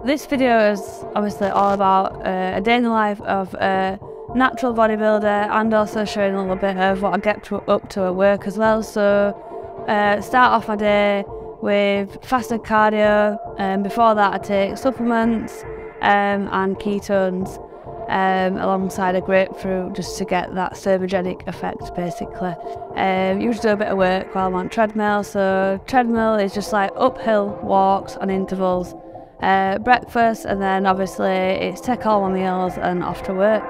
This video is obviously all about a day in the life of a natural bodybuilder, and also showing a little bit of what I get up to at work as well. So start off my day with fasted cardio, and before that I take supplements and ketones alongside a grapefruit, just to get that thermogenic effect basically. Usually do a bit of work while I'm on treadmill, so treadmill is just like uphill walks on intervals. Breakfast, and then obviously it's take all my meals and off to work.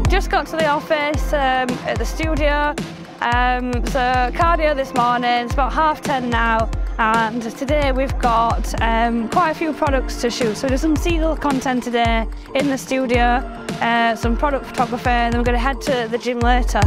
Just got to the office at the studio. So cardio this morning, it's about 10:30 now, and today we've got quite a few products to shoot. So there's some seasonal content today in the studio, some product photography, and then we're going to head to the gym later.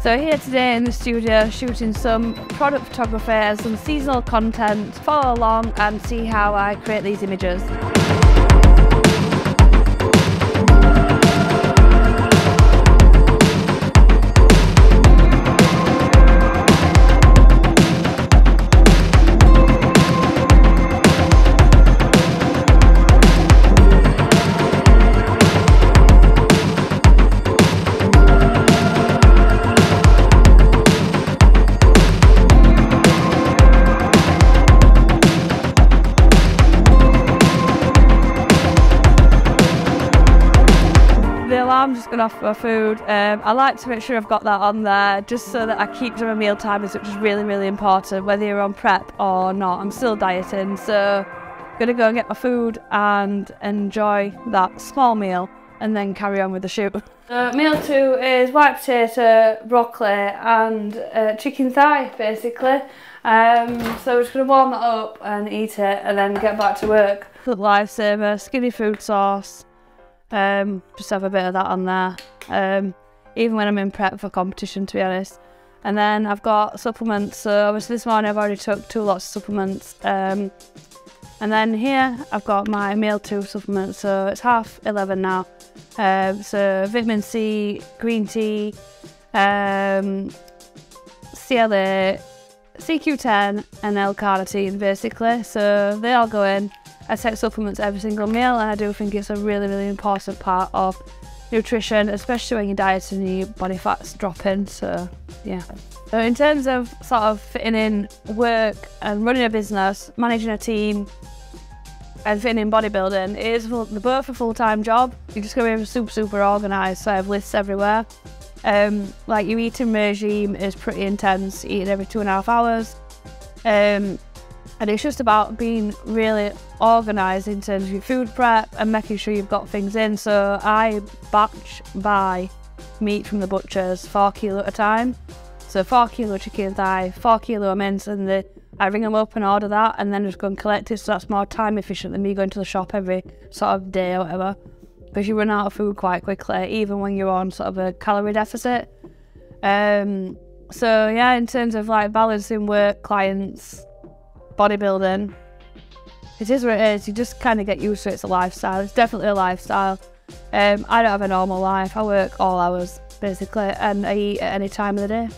So here today in the studio shooting some product photography and some seasonal content. Follow along and see how I create these images. I'm just going off for my food. I like to make sure I've got that on there just so that I keep to my meal timings, which is really, really important, whether you're on prep or not. I'm still dieting, so I'm going to go and get my food and enjoy that small meal and then carry on with the shoot. Meal 2 is white potato, broccoli and chicken thigh basically. So we're just going to warm that up and eat it and then get back to work. Lifesaver, skinny food sauce. Just have a bit of that on there, even when I'm in prep for competition, to be honest. And then I've got supplements, so obviously this morning I've already took 2 lots of supplements. And then here I've got my meal 2 supplements, so it's 11:30 now. So vitamin C, green tea, CLA, CQ10 and L-carnitine basically, so they all go in. I take supplements every single meal, and I do think it's a really, really important part of nutrition, especially when you're dieting and your body fat's dropping, so yeah. So in terms of sort of fitting in work and running a business, managing a team and fitting in bodybuilding, they're both a full-time job. You're just going to be super, super organised, so I have lists everywhere. Like your eating regime is pretty intense, eating every 2.5 hours. And it's just about being really organised in terms of your food prep and making sure you've got things in. So I batch buy meat from the butchers 4 kilo at a time. So 4 kilo chicken thigh, 4 kilo mince, and I ring them up and order that and then just go and collect it. So that's more time efficient than me going to the shop every sort of day or whatever, because you run out of food quite quickly, even when you're on sort of a calorie deficit. So yeah, in terms of like balancing work, clients, bodybuilding, it is what it is. You just kind of get used to it. It's a lifestyle. It's definitely a lifestyle. I don't have a normal life. I work all hours basically, and I eat at any time of the day.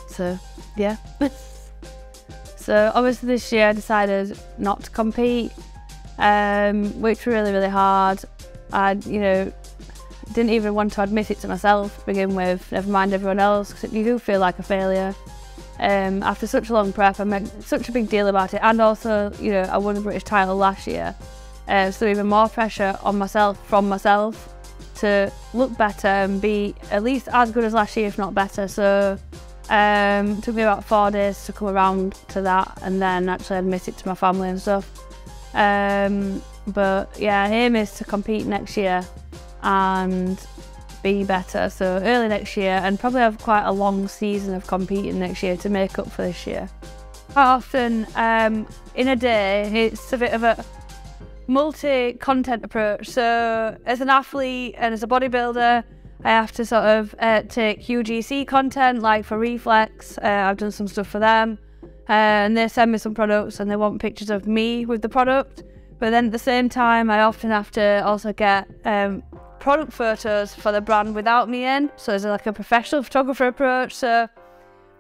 So yeah. So obviously this year I decided not to compete, which was really, really hard. I didn't even want to admit it to myself to begin with, never mind everyone else, because you do feel like a failure. After such a long prep, I made such a big deal about it, and also, I won the British title last year, so even more pressure on myself, from myself, to look better and be at least as good as last year, if not better. So it took me about 4 days to come around to that, and then actually admit it to my family and stuff. But yeah, aim is to compete next year and be better, so early next year, and probably have quite a long season of competing next year to make up for this year. Quite often in a day it's a bit of a multi-content approach. So as an athlete and as a bodybuilder, I have to sort of take UGC content, like for Reflex. I've done some stuff for them, and they send me some products and they want pictures of me with the product. But then at the same time, I often have to also get product photos for the brand without me in. So it's like a professional photographer approach. So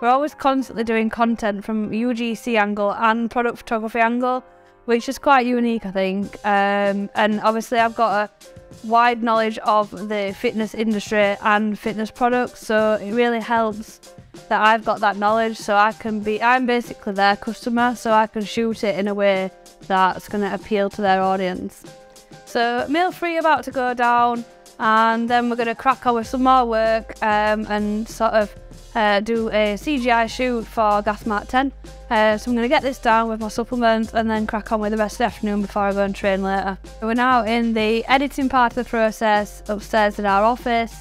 we're always constantly doing content from UGC angle and product photography angle, which is quite unique, I think. And obviously I've got a wide knowledge of the fitness industry and fitness products, so it really helps that I've got that knowledge, so I'm basically their customer, so I can shoot it in a way that's going to appeal to their audience. So meal 3 about to go down, and then we're going to crack on with some more work and sort of do a CGI shoot for Gas Mark 10. So I'm going to get this down with my supplements and then crack on with the rest of the afternoon before I go and train later. We're now in the editing part of the process upstairs in our office,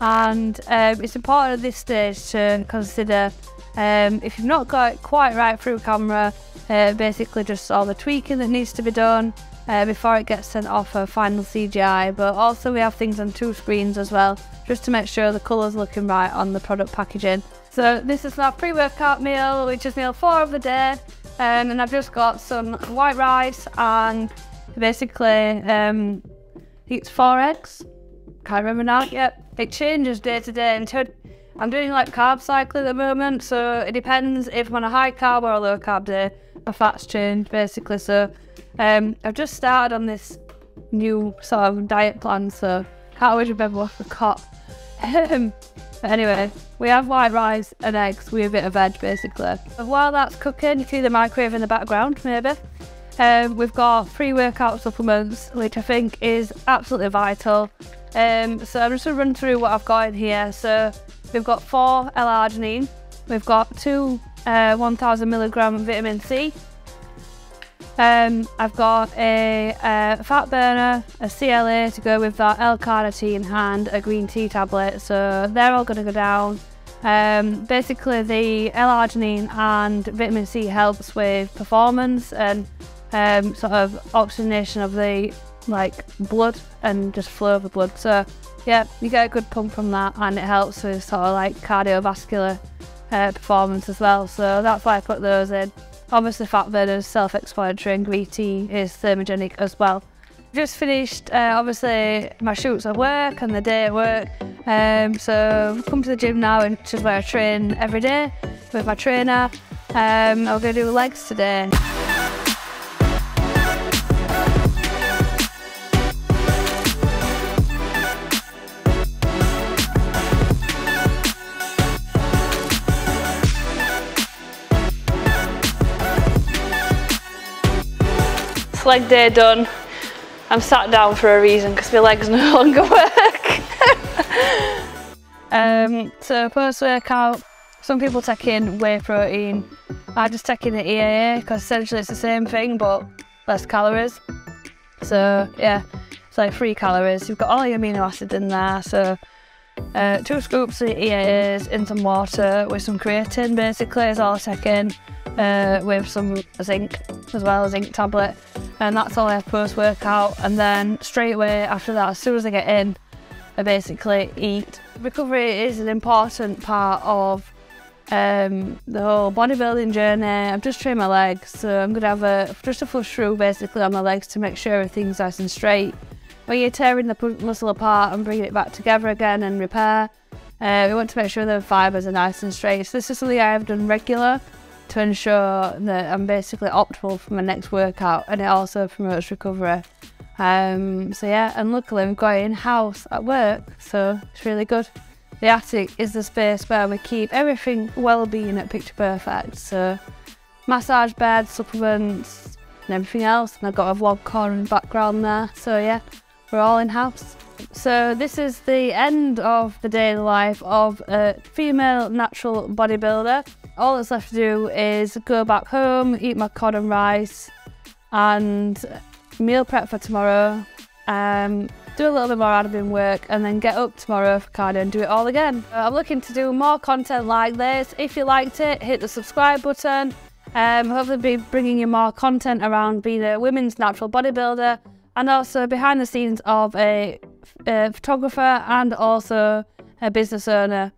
and it's important at this stage to consider if you've not got it quite right through camera, basically just all the tweaking that needs to be done before it gets sent off for final CGI. But also we have things on 2 screens as well, just to make sure the colours are looking right on the product packaging. So this is our pre-workout meal, which is meal 4 of the day, and I've just got some white rice and basically eats 4 eggs. Can't remember now. Yep, it changes day to day. Until I'm doing like carb cycling at the moment, so it depends if I'm on a high carb or a low carb day. My fats change basically. So I've just started on this new sort of diet plan, so can't always remember what I got. But anyway, we have white rice and eggs with a bit of veg basically. But while that's cooking, you see the microwave in the background maybe. We've got pre-workout supplements, which I think is absolutely vital. So I'm just going to run through what I've got in here. So we've got 4 L-arginine, we've got 2 1000mg vitamin C. I've got a fat burner, a CLA to go with that, L-carnitine, and a green tea tablet. So they're all going to go down. Basically the L-arginine and vitamin C helps with performance and sort of oxygenation of the blood and just flow of the blood. So yeah, you get a good pump from that, and it helps with sort of like cardiovascular performance as well. So that's why I put those in. Obviously fat burner is self-explanatory, and green tea is thermogenic as well. Just finished obviously my shoots at work and the day at work. So I've come to the gym now, which is where I train every day with my trainer. I'm going to do legs today. Leg day done. I'm sat down for a reason because my legs no longer work. So post workout, some people take in whey protein. I just take in the EAA because essentially it's the same thing but less calories. So yeah, it's like 3 calories. You've got all the amino acids in there. So 2 scoops of EAAs in some water with some creatine basically is all I take in. With some zinc as well, a zinc tablet, and that's all I have post-workout. And then straight away after that, as soon as I get in, I basically eat. Recovery is an important part of the whole bodybuilding journey. I've just trained my legs, so I'm going to have just a flush through basically on my legs to make sure everything's nice and straight. When you're tearing the muscle apart and bringing it back together again and repair, we want to make sure the fibres are nice and straight. So this is something I have done regular to ensure that I'm basically optimal for my next workout, and it also promotes recovery. So yeah, and luckily we've got it in-house at work, so it's really good. The attic is the space where we keep everything well-being at picture perfect. So massage bed, supplements and everything else, and I've got a vlog corner in the background there. So yeah, we're all in-house. So this is the end of the daily life of a female natural bodybuilder. All that's left to do is go back home, eat my cod and rice, and meal prep for tomorrow, do a little bit more admin work, and then get up tomorrow for cardio and do it all again. I'm looking to do more content like this. If you liked it, hit the subscribe button, Hopefully be bringing you more content around being a women's natural bodybuilder, and also behind the scenes of a photographer and also a business owner.